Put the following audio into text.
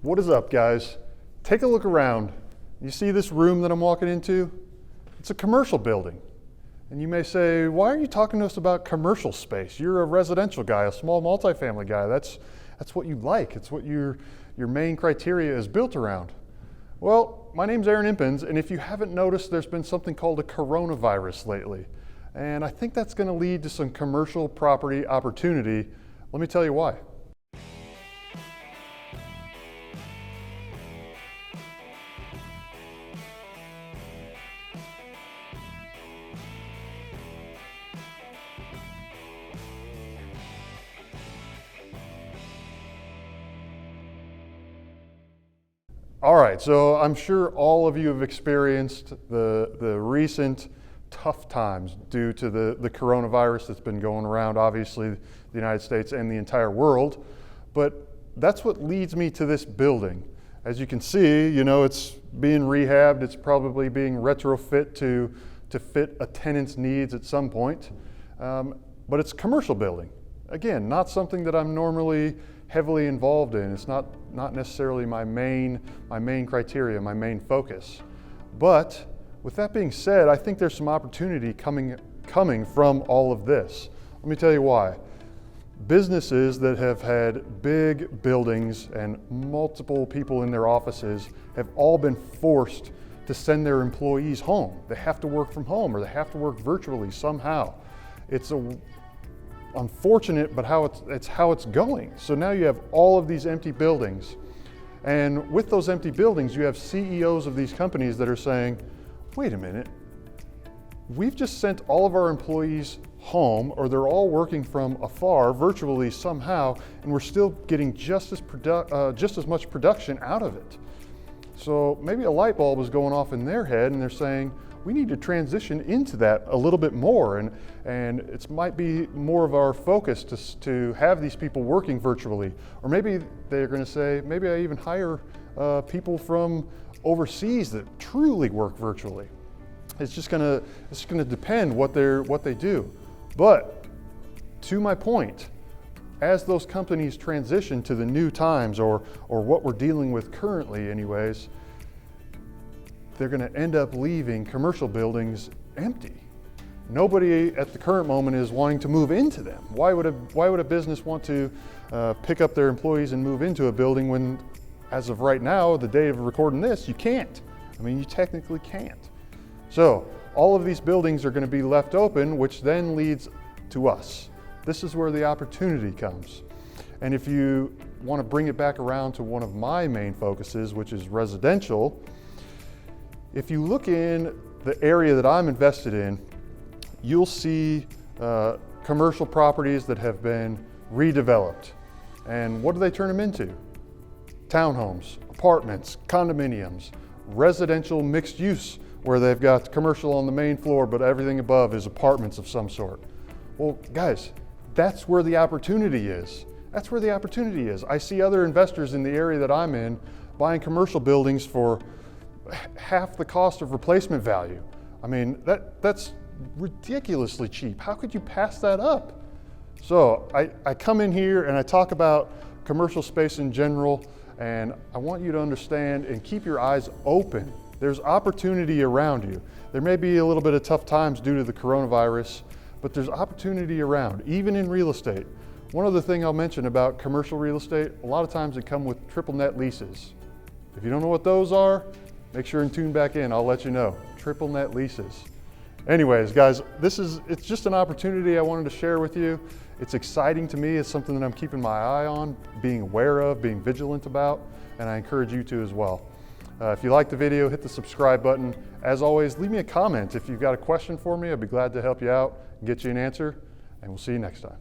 What is up, guys? Take a look around. You see this room that I'm walking into? It's a commercial building. And you may say, why are you talking to us about commercial space? You're a residential guy, a small multifamily guy. That's what you like. It's what your main criteria is built around. Well, my name's Aaron Impens, and if you haven't noticed, there's been something called a coronavirus lately. And I think that's going to lead to some commercial property opportunity. Let me tell you why. All right, so I'm sure all of you have experienced the recent tough times due to the coronavirus that's been going around, obviously, the United States and the entire world. But that's what leads me to this building. As you can see, it's being rehabbed. It's probably being retrofit to fit a tenant's needs at some point. But it's a commercial building. Again, not something that I'm normally heavily involved in. It's not necessarily my main criteria, my main focus. But with that being said, I think there's some opportunity coming from all of this. Let me tell you why. Businesses that have had big buildings and multiple people in their offices have all been forced to send their employees home. They have to work from home, or they have to work virtually somehow. It's unfortunate, but it's how it's going. So now you have all of these empty buildings. And with those empty buildings, you have CEOs of these companies that are saying, wait a minute, we've just sent all of our employees home, or they're all working from afar virtually somehow, and we're still getting just as much production out of it. So maybe a light bulb is going off in their head, and they're saying, we need to transition into that a little bit more, and it might be more of our focus to have these people working virtually. Or maybe they're going to say, maybe I even hire people from overseas that truly work virtually. It's just going to depend what they do. But to my point, as those companies transition to the new times, or what we're dealing with currently anyways, they're going to end up leaving commercial buildings empty. Nobody at the current moment is wanting to move into them. Why would a business want to pick up their employees and move into a building when, as of right now, the day of recording this, you can't? I mean, you technically can't. So all of these buildings are going to be left open, which then leads to us. This is where the opportunity comes. And if you want to bring it back around to one of my main focuses, which is residential, if you look in the area that I'm invested in, you'll see commercial properties that have been redeveloped. And what do they turn them into? Townhomes, apartments, condominiums, residential mixed use, where they've got commercial on the main floor, but everything above is apartments of some sort. Well, guys, that's where the opportunity is. That's where the opportunity is. I see other investors in the area that I'm in buying commercial buildings for half the cost of replacement value. I mean, that's ridiculously cheap. How could you pass that up? So I come in here and I talk about commercial space in general, and I want you to understand and keep your eyes open. There's opportunity around you. There may be a little bit of tough times due to the coronavirus, but there's opportunity around, even in real estate. One other thing I'll mention about commercial real estate, a lot of times they come with triple net leases. If you don't know what those are, make sure and tune back in. I'll let you know. Triple net leases. Anyways, guys, it's just an opportunity I wanted to share with you. It's exciting to me. It's something that I'm keeping my eye on, being aware of, being vigilant about, and I encourage you to as well. If you like the video, hit the subscribe button. As always, leave me a comment. If you've got a question for me, I'd be glad to help you out and get you an answer, and we'll see you next time.